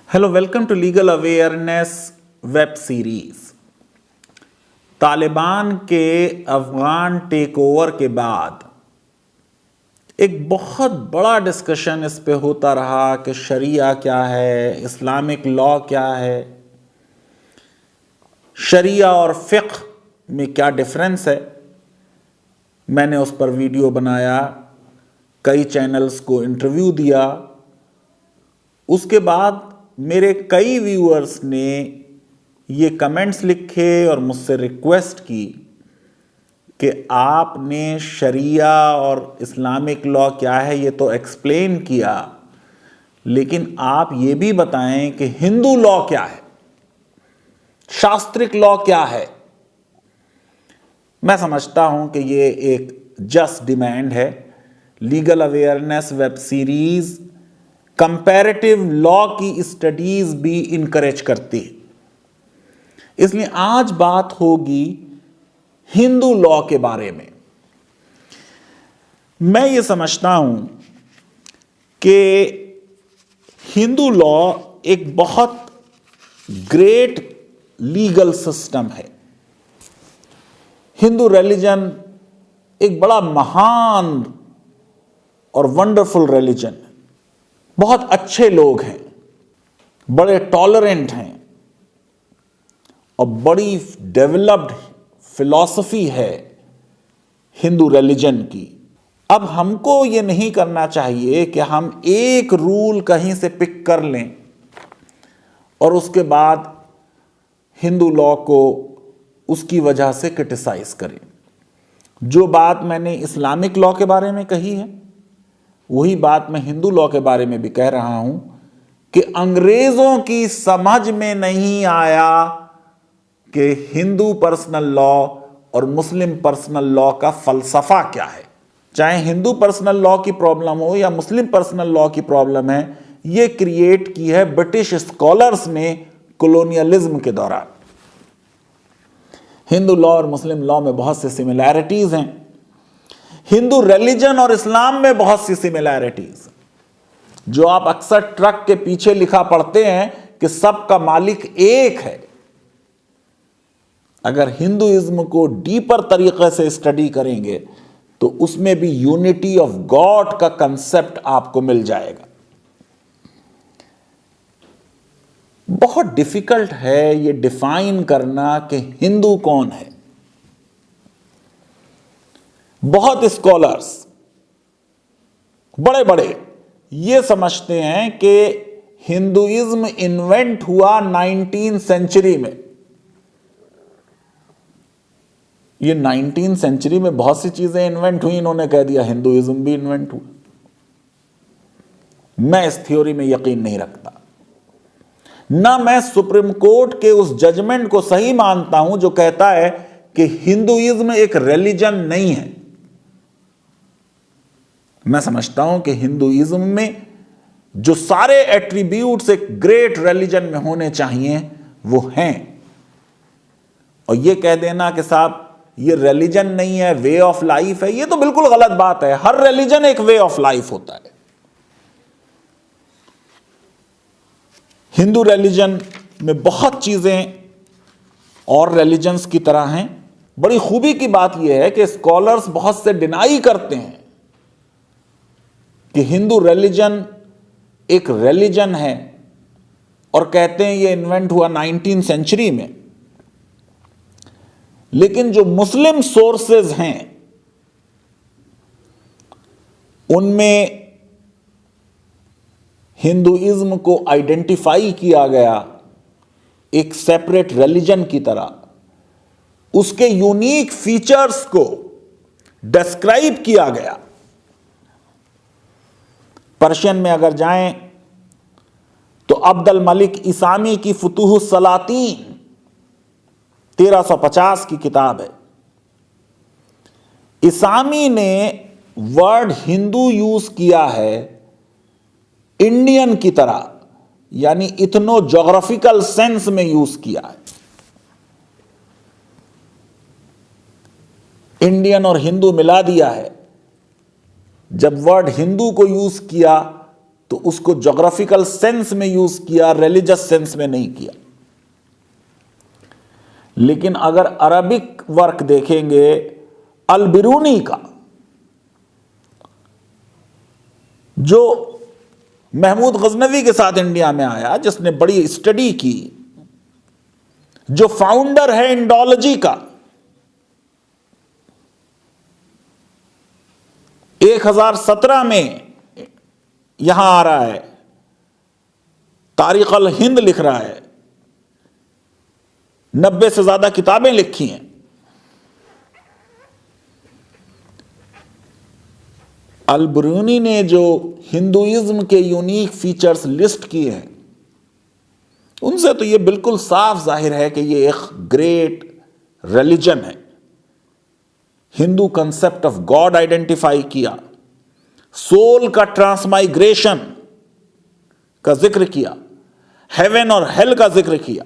Hello, welcome to legal awareness web series. Taliban के Afghan take over के बाद एक बहुत बड़ा डिस्कशन इस पे होता रहा कि शरिया क्या है, इस्लामिक लॉ क्या है, शरिया और फ़िक़्ह में क्या डिफरेंस है। मैंने उस पर वीडियो बनाया, कई चैनल्स को इंटरव्यू दिया। उसके बाद मेरे कई व्यूअर्स ने ये कमेंट्स लिखे और मुझसे रिक्वेस्ट की कि आपने शरिया और इस्लामिक लॉ क्या है ये तो एक्सप्लेन किया, लेकिन आप ये भी बताएं कि हिंदू लॉ क्या है, शास्त्रिक लॉ क्या है। मैं समझता हूं कि ये एक जस्ट डिमांड है। Legal awareness web series comparative law की स्टडीज भी इनकरेज करती है, इसलिए आज बात होगी हिंदू लॉ के बारे में। मैं ये समझता हूं कि हिंदू लॉ एक बहुत ग्रेट लीगल सिस्टम है। हिंदू रिलीजन एक बड़ा महान और वंडरफुल रिलीजन है। बहुत अच्छे लोग हैं, बड़े टॉलरेंट हैं और बड़ी डेवलप्ड फिलॉसफी है हिंदू रिलीजन की। अब हमको ये नहीं करना चाहिए कि हम एक रूल कहीं से पिक कर लें और उसके बाद हिंदू लॉ को उसकी वजह से क्रिटिसाइज करें। जो बात मैंने इस्लामिक लॉ के बारे में कही है, वही बात मैं हिंदू लॉ के बारे में भी कह रहा हूं कि अंग्रेजों की समझ में नहीं आया कि हिंदू पर्सनल लॉ और मुस्लिम पर्सनल लॉ का फलसफा क्या है। चाहे हिंदू पर्सनल लॉ की प्रॉब्लम हो या मुस्लिम पर्सनल लॉ की प्रॉब्लम है, ये क्रिएट की है ब्रिटिश स्कॉलर्स ने कॉलोनियलिज्म के दौरान। हिंदू लॉ और मुस्लिम लॉ में बहुत सी सिमिलैरिटीज हैं, हिंदू रिलीजन और इस्लाम में बहुत सी सिमिलैरिटीज। जो आप अक्सर ट्रक के पीछे लिखा पढ़ते हैं कि सबका मालिक एक है, अगर हिंदुइज्म को डीपर तरीके से स्टडी करेंगे तो उसमें भी यूनिटी ऑफ गॉड का कंसेप्ट आपको मिल जाएगा। बहुत डिफिकल्ट है ये डिफाइन करना कि हिंदू कौन है। बहुत स्कॉलर्स बड़े बड़े ये समझते हैं कि हिंदुइज्म इन्वेंट हुआ 19th सेंचुरी में। ये 19th सेंचुरी में बहुत सी चीजें इन्वेंट हुई, इन्होंने कह दिया हिंदुइज्म भी इन्वेंट हुआ। मैं इस थ्योरी में यकीन नहीं रखता, ना मैं सुप्रीम कोर्ट के उस जजमेंट को सही मानता हूं जो कहता है कि हिंदुइज्म एक रिलीजन नहीं है। मैं समझता हूं कि हिंदुइज्म में जो सारे एट्रीब्यूट्स एक ग्रेट रिलीजन में होने चाहिए वो हैं, और ये कह देना कि साहब ये रिलीजन नहीं है, वे ऑफ लाइफ है, ये तो बिल्कुल गलत बात है। हर रिलीजन एक वे ऑफ लाइफ होता है। हिंदू रिलीजन में बहुत चीजें और रिलीजन्स की तरह हैं। बड़ी खूबी की बात यह है कि स्कॉलर्स बहुत से डिनाई करते हैं कि हिंदू रिलीजन एक रिलीजन है और कहते हैं ये इन्वेंट हुआ 19th सेंचुरी में। लेकिन जो मुस्लिम सोर्सेज हैं उनमें हिंदुइज्म को आइडेंटिफाई किया गया एक सेपरेट रिलीजन की तरह, उसके यूनिक फीचर्स को डिस्क्राइब किया गया। पर्शियन में अगर जाएं तो अब्दुल मलिक इसामी की फुतूहुस सलातीन 1350 की किताब है। इसामी ने वर्ड हिंदू यूज किया है इंडियन की तरह, यानी इथनो जोग्राफिकल सेंस में यूज किया है। इंडियन और हिंदू मिला दिया है। जब वर्ड हिंदू को यूज किया तो उसको ज्योग्राफिकल सेंस में यूज किया, रिलीजियस सेंस में नहीं किया। लेकिन अगर अरबिक वर्क देखेंगे अल बिरूनी का, जो महमूद गजनवी के साथ इंडिया में आया, जिसने बड़ी स्टडी की, जो फाउंडर है इंडोलॉजी का, 1017 में यहां आ रहा है, तारीख अल हिंद लिख रहा है, 90 से ज्यादा किताबें लिखी हैं। अल बिरूनी ने जो हिंदुइज्म के यूनिक फीचर्स लिस्ट किए हैं, उनसे तो यह बिल्कुल साफ जाहिर है कि यह एक ग्रेट रिलीजन है। Hindu concept of God identify किया, सोल का ट्रांसमाइग्रेशन का जिक्र किया, हेवन और हेल का जिक्र किया,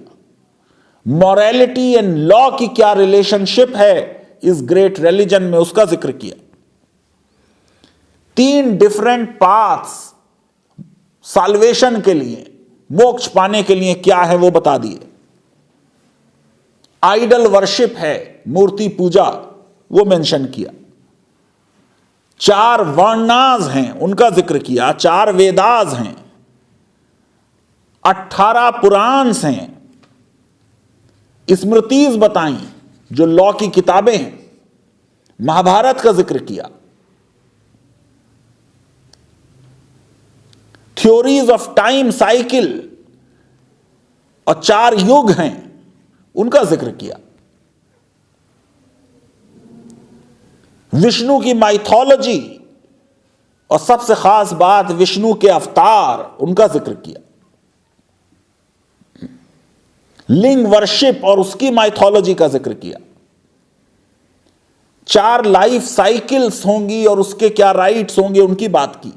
मॉरलिटी एंड लॉ की क्या रिलेशनशिप है इस ग्रेट रिलीजन में, उसका जिक्र किया। 3 डिफरेंट पाथ्स साल्वेशन के लिए, मोक्ष पाने के लिए क्या है वो बता दिए। आइडल वर्शिप है, मूर्ति पूजा, वो मेंशन किया। 4 वर्णास हैं, उनका जिक्र किया। 4 वेदास हैं, 18 पुराण्स हैं, स्मृतिज बताई जो लॉ की किताबें हैं, महाभारत का जिक्र किया। थ्योरीज ऑफ टाइम साइकिल और 4 युग हैं, उनका जिक्र किया। विष्णु की माइथोलॉजी और सबसे खास बात विष्णु के अवतार, उनका जिक्र किया। लिंग वर्शिप और उसकी माइथोलॉजी का जिक्र किया। 4 लाइफ साइकिल्स होंगी और उसके क्या राइट्स होंगे, उनकी बात की।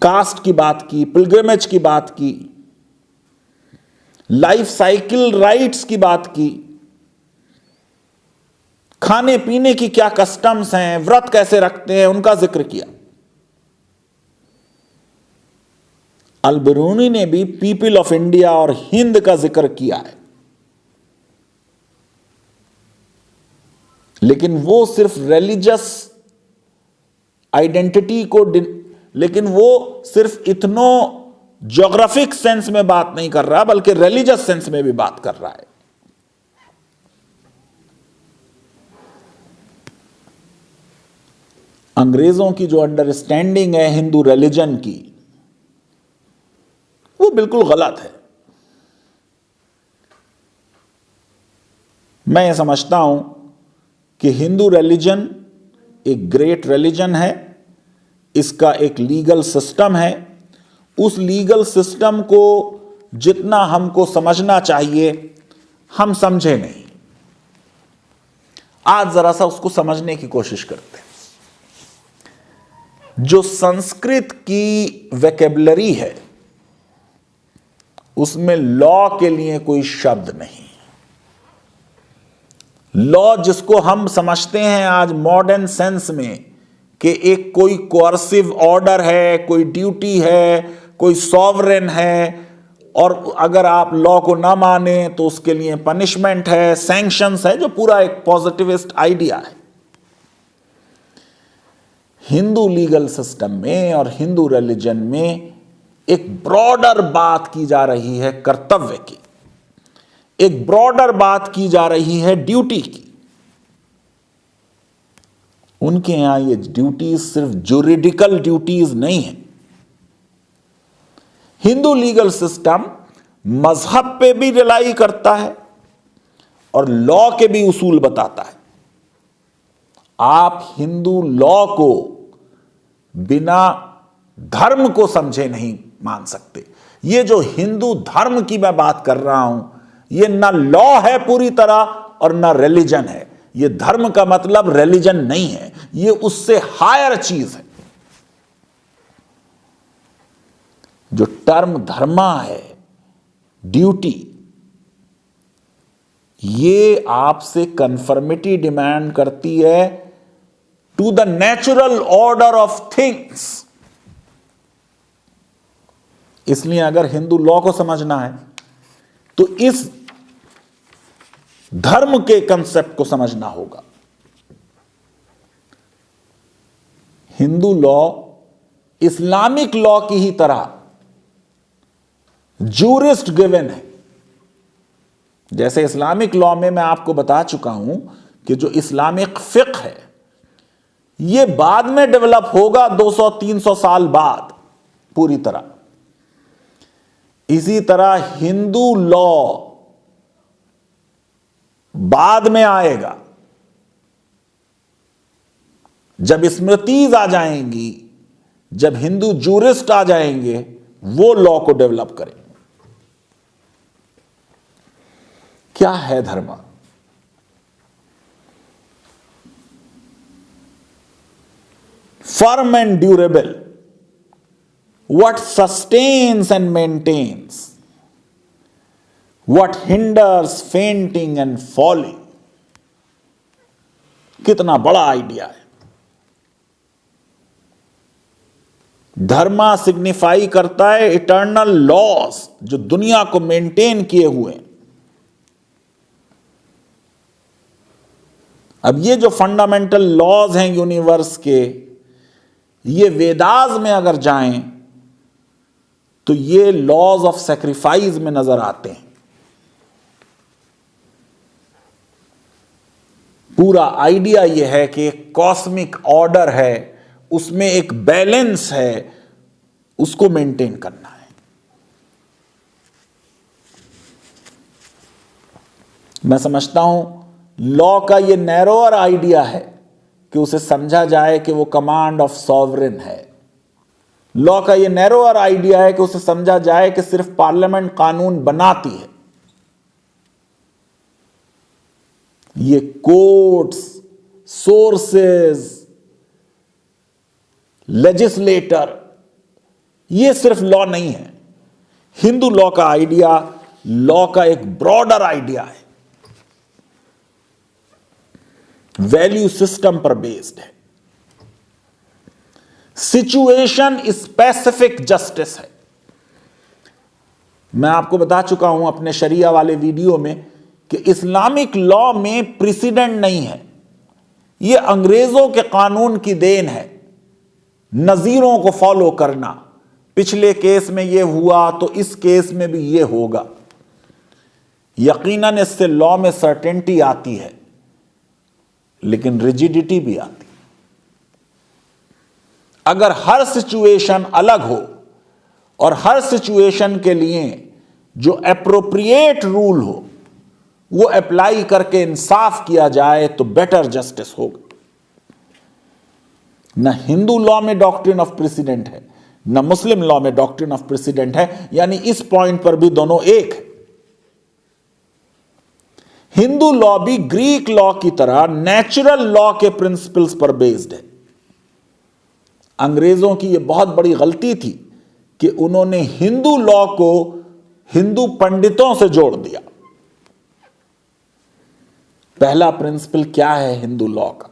कास्ट की बात की, पिलग्रिमेज की बात की, लाइफ साइकिल राइट्स की बात की, खाने पीने की क्या कस्टम्स हैं, व्रत कैसे रखते हैं, उनका जिक्र किया। अल बिरूनी ने भी पीपल ऑफ इंडिया और हिंद का जिक्र किया है, लेकिन वो सिर्फ रिलीजियस आइडेंटिटी को, लेकिन वो सिर्फ इथनो ज्योग्राफिक सेंस में बात नहीं कर रहा, बल्कि रिलीजियस सेंस में भी बात कर रहा है। अंग्रेजों की जो अंडरस्टैंडिंग है हिंदू रिलीजन की, वो बिल्कुल गलत है। मैं ये समझता हूं कि हिंदू रिलीजन एक ग्रेट रिलीजन है, इसका एक लीगल सिस्टम है। उस लीगल सिस्टम को जितना हमको समझना चाहिए हम समझे नहीं। आज जरा सा उसको समझने की कोशिश करते हैं। जो संस्कृत की वोकैबुलरी है उसमें लॉ के लिए कोई शब्द नहीं। लॉ जिसको हम समझते हैं आज मॉडर्न सेंस में कि एक कोई कोर्सिव ऑर्डर है, कोई ड्यूटी है, कोई सॉवरेन है, और अगर आप लॉ को ना माने तो उसके लिए पनिशमेंट है, सैंक्शंस है, जो पूरा एक पॉजिटिविस्ट आइडिया है। हिंदू लीगल सिस्टम में और हिंदू रिलीजन में एक ब्रॉडर बात की जा रही है कर्तव्य की, एक ब्रॉडर बात की जा रही है ड्यूटी की। उनके यहां ये ड्यूटीज सिर्फ ज्यूरिडिकल ड्यूटीज नहीं है। हिंदू लीगल सिस्टम मजहब पे भी रिलाई करता है और लॉ के भी उसूल बताता है। आप हिंदू लॉ को बिना धर्म को समझे नहीं मान सकते। ये जो हिंदू धर्म की मैं बात कर रहा हूं, ये ना लॉ है पूरी तरह और ना रिलीजन है। ये धर्म का मतलब रिलीजन नहीं है, ये उससे हायर चीज है। जो टर्म धर्मा है, ड्यूटी, ये आपसे कन्फर्मिटी डिमांड करती है to the natural order of things. इसलिए अगर हिंदू लॉ को समझना है तो इस धर्म के कंसेप्ट को समझना होगा। हिंदू लॉ इस्लामिक लॉ की ही तरह जूरिस्ट गिवन है। जैसे इस्लामिक लॉ में मैं आपको बता चुका हूं कि जो इस्लामिक फिक्र है यह बाद में डेवलप होगा 200-300 साल बाद पूरी तरह। इसी तरह हिंदू लॉ बाद में आएगा, जब स्मृतिज आ जाएंगी, जब हिंदू जूरिस्ट आ जाएंगे, वो लॉ को डेवलप करेंगे। क्या है धर्म? Firm and durable, what sustains and maintains, what hinders fainting and falling। कितना बड़ा आइडिया है। धर्मा सिग्निफाई करता है इटर्नल लॉज जो दुनिया को मेंटेन किए हुए हैं। अब ये जो फंडामेंटल लॉज हैं यूनिवर्स के, ये वेदास में अगर जाएं तो ये लॉज ऑफ सैक्रिफाइस में नजर आते हैं। पूरा आइडिया ये है कि एक कॉस्मिक ऑर्डर है, उसमें एक बैलेंस है, उसको मेंटेन करना है। मैं समझता हूं लॉ का ये नैरोअर आइडिया है कि उसे समझा जाए कि वो कमांड ऑफ सॉवरेन है। लॉ का ये नैरोअर आइडिया है कि उसे समझा जाए कि सिर्फ पार्लियामेंट कानून बनाती है। ये कोर्ट्स, सोर्सेस, लेजिस्लेटर, ये सिर्फ लॉ नहीं है। हिंदू लॉ का आइडिया लॉ का एक ब्रॉडर आइडिया है, वैल्यू सिस्टम पर बेस्ड है, सिचुएशन स्पेसिफिक जस्टिस है। मैं आपको बता चुका हूं अपने शरिया वाले वीडियो में कि इस्लामिक लॉ में प्रेसिडेंट नहीं है, यह अंग्रेजों के कानून की देन है। नजीरों को फॉलो करना, पिछले केस में यह हुआ तो इस केस में भी यह होगा। यकीनन इससे लॉ में सर्टेनिटी आती है, लेकिन रिजिडिटी भी आती है। अगर हर सिचुएशन अलग हो और हर सिचुएशन के लिए जो एप्रोप्रिएट रूल हो वो अप्लाई करके इंसाफ किया जाए तो बेटर जस्टिस होगा। न हिंदू लॉ में डॉक्ट्रिन ऑफ प्रेसिडेंट है, न मुस्लिम लॉ में डॉक्ट्रिन ऑफ प्रेसिडेंट है, यानी इस पॉइंट पर भी दोनों एक है। हिंदू लॉ भी ग्रीक लॉ की तरह नेचुरल लॉ के प्रिंसिपल्स पर बेस्ड है। अंग्रेजों की यह बहुत बड़ी गलती थी कि उन्होंने हिंदू लॉ को हिंदू पंडितों से जोड़ दिया। पहला प्रिंसिपल क्या है हिंदू लॉ का?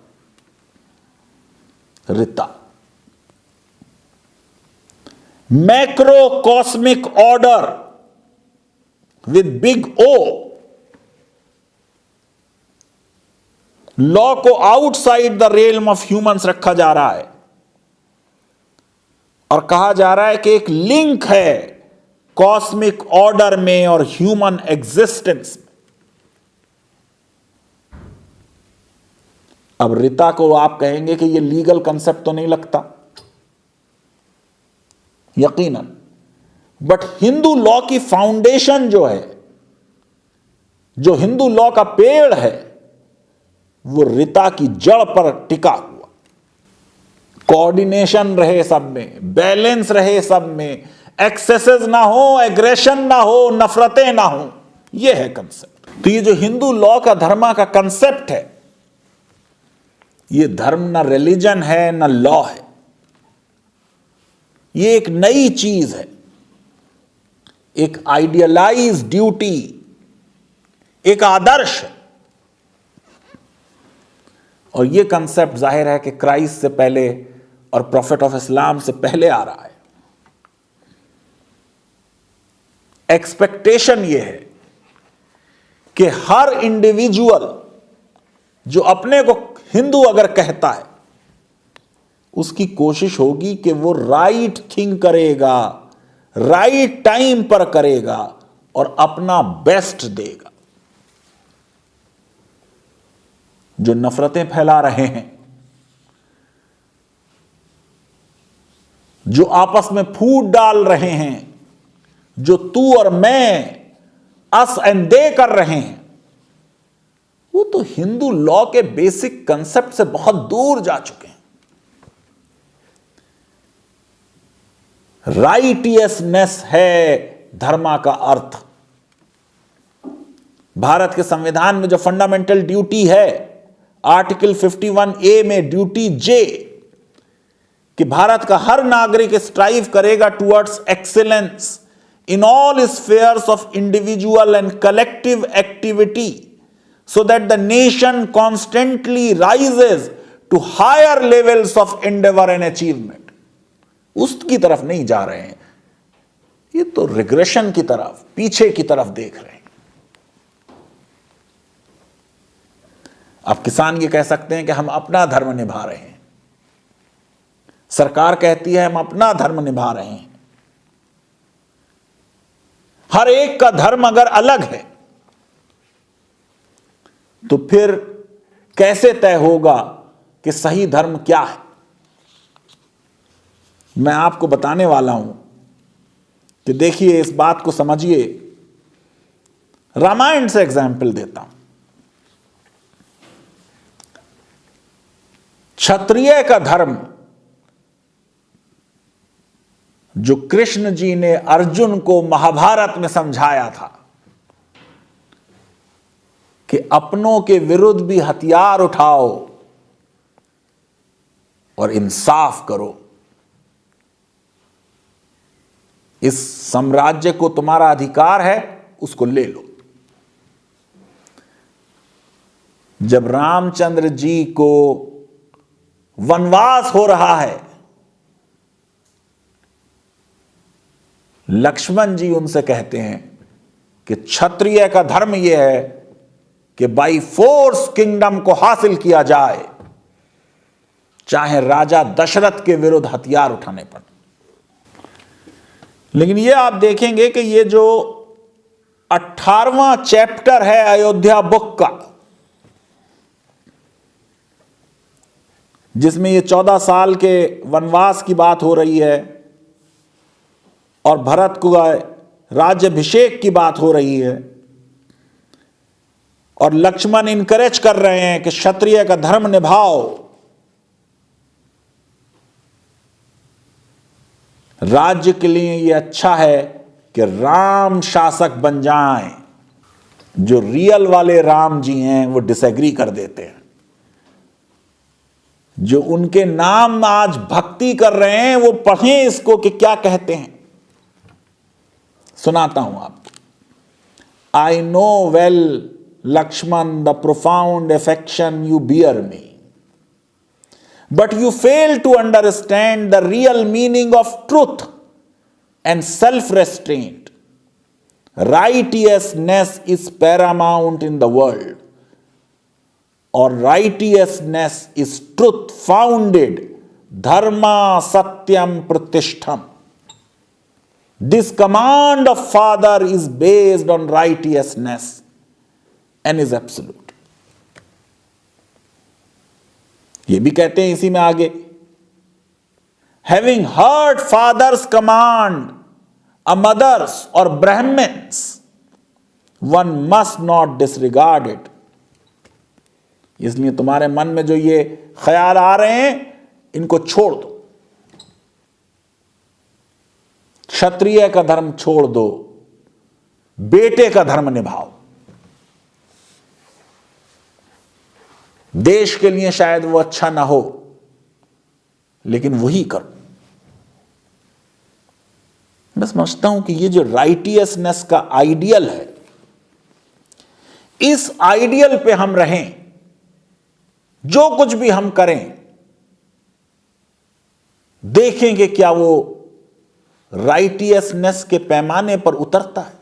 Rita, macro cosmic order with big O. Law को outside the realm of humans रखा जा रहा है और कहा जा रहा है कि एक लिंक है कॉस्मिक ऑर्डर में और ह्यूमन एग्जिस्टेंस में। अब ऋता को आप कहेंगे कि यह लीगल कंसेप्ट तो नहीं लगता, यकीनन, बट हिंदू लॉ की फाउंडेशन जो है, जो हिंदू लॉ का पेड़ है, वो ऋता की जड़ पर टिका हुआ। कोऑर्डिनेशन रहे सब में, बैलेंस रहे सब में, एक्सेसेस ना हो, एग्रेशन ना हो, नफरतें ना हो, यह है कंसेप्ट। तो ये जो हिंदू लॉ का धर्मा का कंसेप्ट है, ये धर्म ना रिलीजन है ना लॉ है, ये एक नई चीज है, एक आइडियलाइज ड्यूटी, एक आदर्श है। और ये कंसेप्ट जाहिर है कि क्राइस्ट से पहले और प्रॉफिट ऑफ इस्लाम से पहले आ रहा है। एक्सपेक्टेशन यह है कि हर इंडिविजुअल जो अपने को हिंदू अगर कहता है, उसकी कोशिश होगी कि वो राइट थिंग करेगा, राइट टाइम पर करेगा और अपना बेस्ट देगा। जो नफरतें फैला रहे हैं, जो आपस में फूट डाल रहे हैं, जो तू और मैं, अस एंड दे कर रहे हैं, वो तो हिंदू लॉ के बेसिक कंसेप्ट से बहुत दूर जा चुके हैं। राइटियसनेस है धर्मा का अर्थ। भारत के संविधान में जो फंडामेंटल ड्यूटी है, आर्टिकल 51A में ड्यूटी जे, कि भारत का हर नागरिक स्ट्राइव करेगा towards excellence in all spheres of individual and collective activity so that the nation constantly rises to higher levels of endeavor and achievement। उसकी तरफ नहीं जा रहे हैं, ये तो रिग्रेशन की तरफ, पीछे की तरफ देख रहे हैं। अब किसान ये कह सकते हैं कि हम अपना धर्म निभा रहे हैं, सरकार कहती है हम अपना धर्म निभा रहे हैं। हर एक का धर्म अगर अलग है तो फिर कैसे तय होगा कि सही धर्म क्या है? मैं आपको बताने वाला हूं कि देखिए, इस बात को समझिए। रामायण से एग्जाम्पल देता हूं। क्षत्रिय का धर्म जो कृष्ण जी ने अर्जुन को महाभारत में समझाया था कि अपनों के विरुद्ध भी हथियार उठाओ और इंसाफ करो, इस साम्राज्य को तुम्हारा अधिकार है, उसको ले लो। जब रामचंद्र जी को वनवास हो रहा है, लक्ष्मण जी उनसे कहते हैं कि क्षत्रिय का धर्म यह है कि बाई फोर्स किंगडम को हासिल किया जाए, चाहे राजा दशरथ के विरुद्ध हथियार उठाने पड़े। लेकिन यह आप देखेंगे कि यह जो 18वां चैप्टर है अयोध्या बुक का, जिसमें ये 14 साल के वनवास की बात हो रही है और भरत को राज्याभिषेक की बात हो रही है, और लक्ष्मण इनकरेज कर रहे हैं कि क्षत्रिय का धर्म निभाओ, राज्य के लिए यह अच्छा है कि राम शासक बन जाएं। जो रियल वाले राम जी हैं वो डिसएग्री कर देते हैं। जो उनके नाम आज भक्ति कर रहे हैं वो पढ़ें इसको कि क्या कहते हैं। सुनाता हूं आपको। I know well Lakshman the profound affection you bear me, but you fail to understand the real meaning of truth and self-restraint. Righteousness is paramount in the world, or righteousness is truth founded, dharma satyam pratishtham. This command of Father is based on righteousness and is absolute. ये भी कहते हैं इसी में आगे, having heard father's command, a mother's or Brahmins, one must not disregard it. इसलिए तुम्हारे मन में जो ये ख्याल आ रहे हैं, इनको छोड़ दो। क्षत्रिय का धर्म छोड़ दो, बेटे का धर्म निभाओ। देश के लिए शायद वो अच्छा ना हो, लेकिन वही करो। मैं समझता हूं कि ये जो राइटियसनेस का आइडियल है, इस आइडियल पे हम रहें, जो कुछ भी हम करें, देखेंगे क्या वो राइटियसनेस के पैमाने पर उतरता है।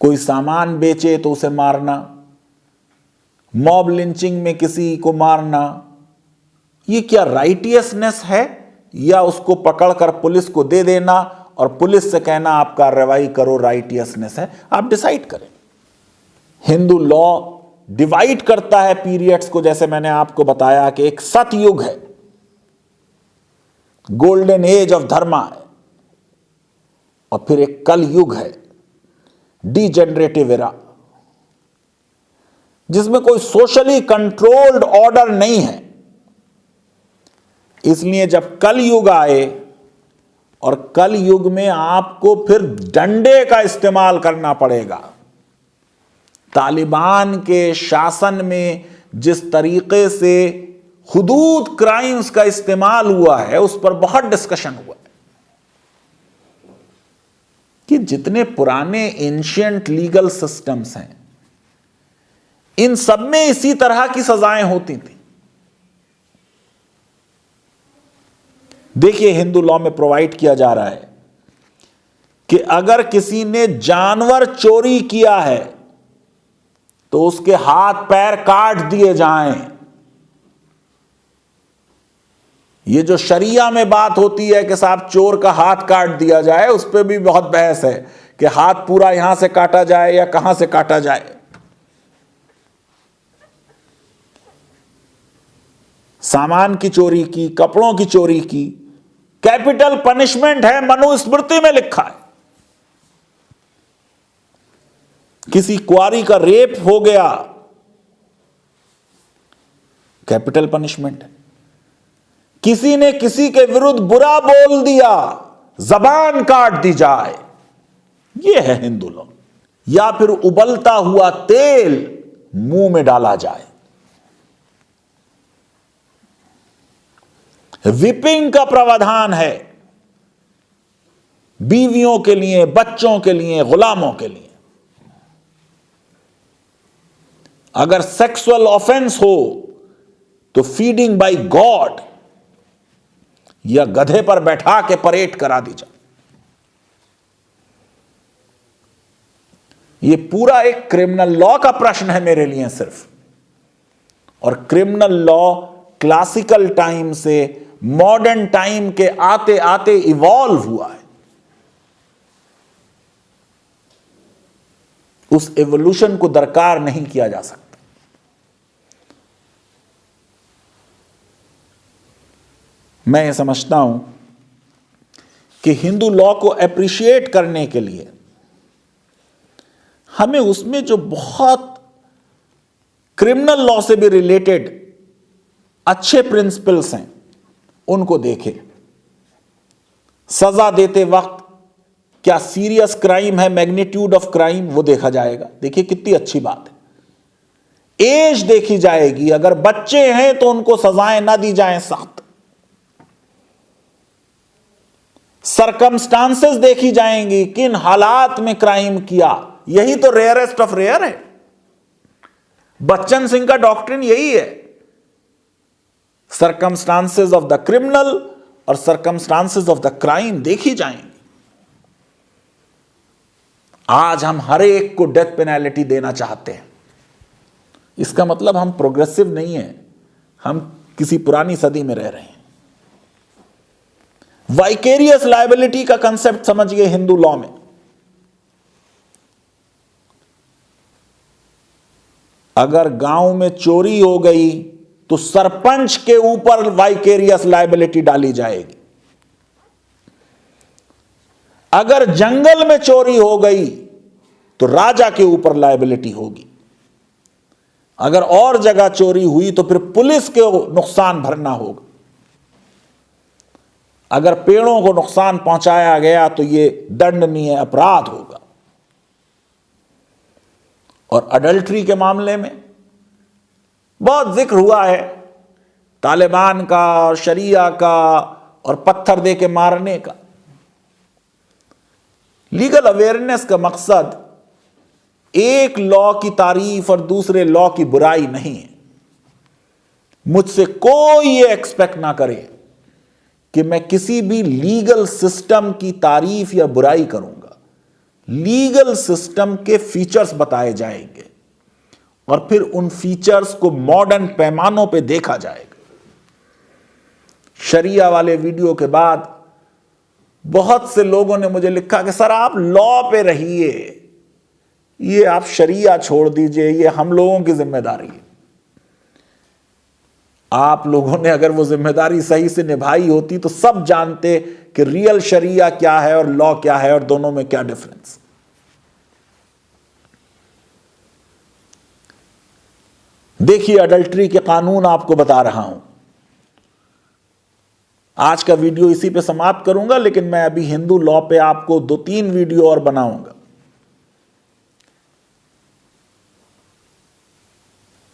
कोई सामान बेचे तो उसे मारना, मॉब लिंचिंग में किसी को मारना, ये क्या राइटियसनेस है? या उसको पकड़कर पुलिस को दे देना और पुलिस से कहना आप कार्रवाई करो, राइटियसनेस है? आप डिसाइड करें। हिंदू लॉ डिवाइड करता है पीरियड्स को, जैसे मैंने आपको बताया कि एक सतयुग है, गोल्डन एज ऑफ धर्मा है, और फिर एक कल युग है, डीजेनरेटिव एरा, जिसमें कोई सोशली कंट्रोल्ड ऑर्डर नहीं है। इसलिए जब कल युग आए, और कल युग में आपको फिर डंडे का इस्तेमाल करना पड़ेगा। तालिबान के शासन में जिस तरीके से हुदूद क्राइम्स का इस्तेमाल हुआ है, उस पर बहुत डिस्कशन हुआ है कि जितने पुराने एंशिएंट लीगल सिस्टम्स हैं, इन सब में इसी तरह की सजाएं होती थी। देखिए, हिंदू लॉ में प्रोवाइड किया जा रहा है कि अगर किसी ने जानवर चोरी किया है तो उसके हाथ पैर काट दिए जाएं। ये जो शरिया में बात होती है कि साहब चोर का हाथ काट दिया जाए, उस पर भी बहुत बहस है कि हाथ पूरा यहां से काटा जाए या कहां से काटा जाए। सामान की चोरी की, कपड़ों की चोरी की, कैपिटल पनिशमेंट है, मनुस्मृति में लिखा है। किसी कुआरी का रेप हो गया, कैपिटल पनिशमेंट है। किसी ने किसी के विरुद्ध बुरा बोल दिया, जबान काट दी जाए, यह है हिंदू लॉ। या फिर उबलता हुआ तेल मुंह में डाला जाए। विपिंग का प्रावधान है बीवियों के लिए, बच्चों के लिए, गुलामों के लिए। अगर सेक्सुअल ऑफेंस हो तो फीडिंग बाय गॉड या गधे पर बैठा के परेड करा दी जाए। यह पूरा एक क्रिमिनल लॉ का प्रश्न है मेरे लिए सिर्फ। और क्रिमिनल लॉ क्लासिकल टाइम से मॉडर्न टाइम के आते आते इवॉल्व हुआ है। उस एवोल्यूशन को दरकार नहीं किया जा सकता। मैं ये समझता हूं कि हिंदू लॉ को एप्रिशिएट करने के लिए हमें उसमें जो बहुत क्रिमिनल लॉ से भी रिलेटेड अच्छे प्रिंसिपल्स हैं उनको देखें। सजा देते वक्त क्या सीरियस क्राइम है, मैग्नीट्यूड ऑफ क्राइम, वो देखा जाएगा। देखिए कितनी अच्छी बात है। एज देखी जाएगी, अगर बच्चे हैं तो उनको सजाएं ना दी जाएं सख्त। सरकमस्टांसेस देखी जाएंगी, किन हालात में क्राइम किया। यही तो रेयरेस्ट ऑफ रेयर है। बच्चन सिंह का डॉक्ट्रिन यही है। सरकमस्टांसेस ऑफ द क्रिमिनल और सरकमस्टांसेस ऑफ द क्राइम देखी जाएंगी। आज हम हर एक को डेथ पेनल्टी देना चाहते हैं। इसका मतलब हम प्रोग्रेसिव नहीं है, हम किसी पुरानी सदी में रह रहे हैं। वाइकेरियस लायबिलिटी का कंसेप्ट समझिए हिंदू लॉ में। अगर गांव में चोरी हो गई तो सरपंच के ऊपर वाइकेरियस लायबिलिटी डाली जाएगी। अगर जंगल में चोरी हो गई तो राजा के ऊपर लायबिलिटी होगी। अगर और जगह चोरी हुई तो फिर पुलिस को नुकसान भरना होगा। अगर पेड़ों को नुकसान पहुंचाया गया तो यह दंडनीय अपराध होगा। और अडल्ट्री के मामले में बहुत जिक्र हुआ है तालिबान का और शरिया का और पत्थर दे के मारने का। लीगल अवेयरनेस का मकसद एक लॉ की तारीफ और दूसरे लॉ की बुराई नहीं है। मुझसे कोई ये एक्सपेक्ट ना करे कि मैं किसी भी लीगल सिस्टम की तारीफ या बुराई करूंगा। लीगल सिस्टम के फीचर्स बताए जाएंगे और फिर उन फीचर्स को मॉडर्न पैमानों पे देखा जाएगा। शरिया वाले वीडियो के बाद बहुत से लोगों ने मुझे लिखा कि सर आप लॉ पे रहिए, ये आप शरिया छोड़ दीजिए, ये हम लोगों की जिम्मेदारी है। आप लोगों ने अगर वो जिम्मेदारी सही से निभाई होती तो सब जानते कि रियल शरिया क्या है और लॉ क्या है और दोनों में क्या डिफरेंस। देखिए, अडल्ट्री के कानून आपको बता रहा हूं। आज का वीडियो इसी पे समाप्त करूंगा, लेकिन मैं अभी हिंदू लॉ पे आपको 2-3 वीडियो और बनाऊंगा।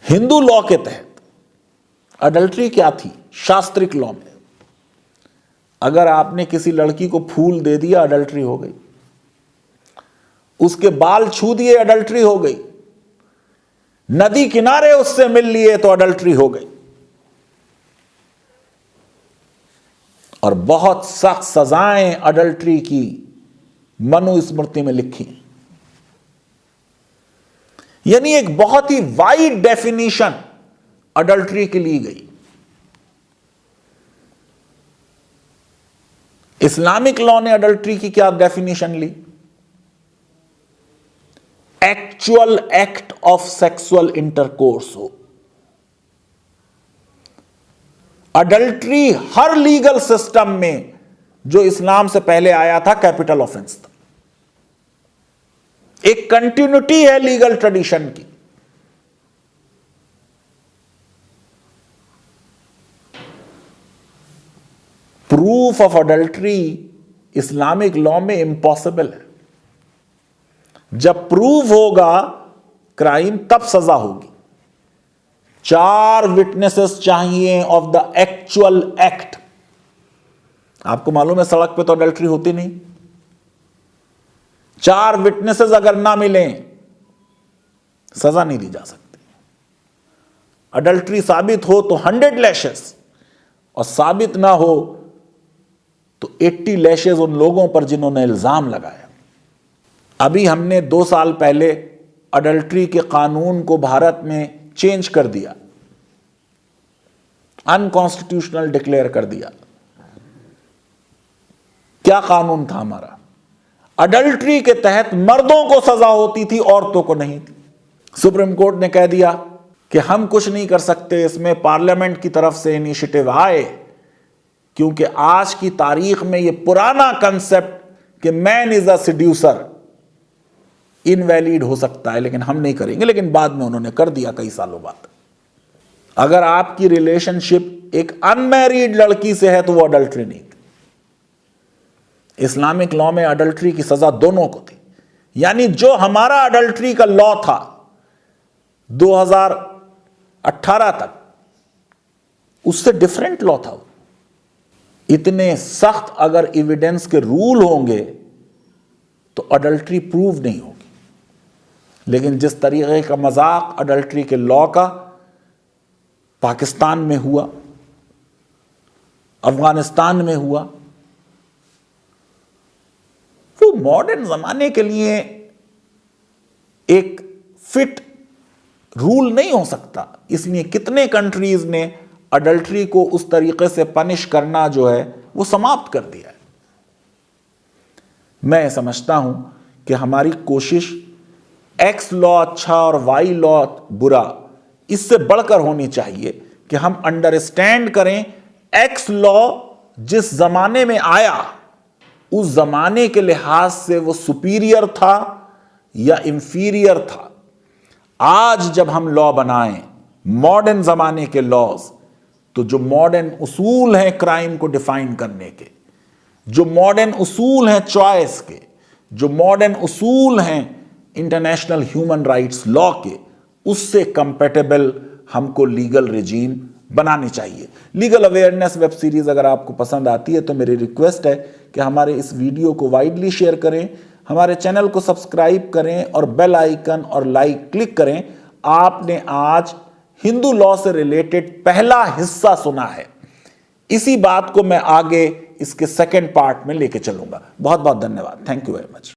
हिंदू लॉ के तहत अडल्ट्री क्या थी? शास्त्रिक लॉ में अगर आपने किसी लड़की को फूल दे दिया, अडल्ट्री हो गई। उसके बाल छू दिए, अडल्ट्री हो गई। नदी किनारे उससे मिल लिए तो अडल्ट्री हो गई। और बहुत सख्त सजाएं अडल्ट्री की मनुस्मृति में लिखी। यानी एक बहुत ही वाइड डेफिनेशन अडल्ट्री की ली गई। इस्लामिक लॉ ने अडल्ट्री की क्या डेफिनेशन ली? Actual act of sexual intercourse हो। अडल्ट्री हर लीगल सिस्टम में जो इस्लाम से पहले आया था कैपिटल ऑफेंस था। एक कंटिन्यूटी है लीगल ट्रेडिशन की। Proof of adultery Islamic law में इम्पॉसिबल है। जब प्रूव होगा क्राइम तब सजा होगी। 4 विटनेसेस चाहिए ऑफ द एक्चुअल एक्ट। आपको मालूम है सड़क पे तो अडल्ट्री होती नहीं। 4 विटनेसेस अगर ना मिलें सजा नहीं दी जा सकती। अडल्ट्री साबित हो तो 100 लैशेस और साबित ना हो तो 80 लैशेस उन लोगों पर जिन्होंने इल्जाम लगाया। अभी हमने 2 साल पहले अडल्ट्री के कानून को भारत में चेंज कर दिया, अनकॉन्स्टिट्यूशनल डिक्लेयर कर दिया। क्या कानून था हमारा? अडल्ट्री के तहत मर्दों को सजा होती थी, औरतों को नहीं थी। सुप्रीम कोर्ट ने कह दिया कि हम कुछ नहीं कर सकते, इसमें पार्लियामेंट की तरफ से इनिशिएटिव आए, क्योंकि आज की तारीख में यह पुराना कंसेप्ट कि man is a seducer invalid हो सकता है, लेकिन हम नहीं करेंगे। लेकिन बाद में उन्होंने कर दिया कई सालों बाद। अगर आपकी रिलेशनशिप एक अनमैरिड लड़की से है तो वो अडल्ट्री नहीं थी। इस्लामिक लॉ में अडल्ट्री की सजा दोनों को थी। यानी जो हमारा अडल्ट्री का लॉ था 2018 तक, उससे डिफरेंट लॉ था। इतने सख्त अगर एविडेंस के रूल होंगे तो अडल्ट्री प्रूव नहीं होगी। लेकिन जिस तरीके का मजाक अडल्ट्री के लॉ का पाकिस्तान में हुआ, अफगानिस्तान में हुआ, वो मॉडर्न जमाने के लिए एक फिट रूल नहीं हो सकता। इसलिए कितने कंट्रीज ने अडल्ट्री को उस तरीके से पनिश करना जो है वो समाप्त कर दिया है। मैं समझता हूं कि हमारी कोशिश एक्स लॉ अच्छा और वाई लॉ बुरा, इससे बढ़कर होनी चाहिए कि हम अंडरस्टैंड करें एक्स लॉ जिस जमाने में आया उस जमाने के लिहाज से वो सुपीरियर था या इंफीरियर था। आज जब हम लॉ बनाएं मॉडर्न जमाने के लॉज, तो जो मॉडर्न उसूल हैं क्राइम को डिफाइन करने के, जो मॉडर्न उसूल हैं चॉइस के, जो मॉडर्न उसूल हैं इंटरनेशनल ह्यूमन राइट्स लॉ के, उससे कंपैटिबल हमको लीगल रिजीम बनानी चाहिए। लीगल अवेयरनेस वेब सीरीज अगर आपको पसंद आती है तो मेरी रिक्वेस्ट है कि हमारे इस वीडियो को वाइडली शेयर करें, हमारे चैनल को सब्सक्राइब करें और बेल आइकन और लाइक क्लिक करें। आपने आज हिंदू लॉ से रिलेटेड पहला हिस्सा सुना है। इसी बात को मैं आगे इसके सेकंड पार्ट में लेके चलूंगा। बहुत बहुत धन्यवाद। Thank you very much.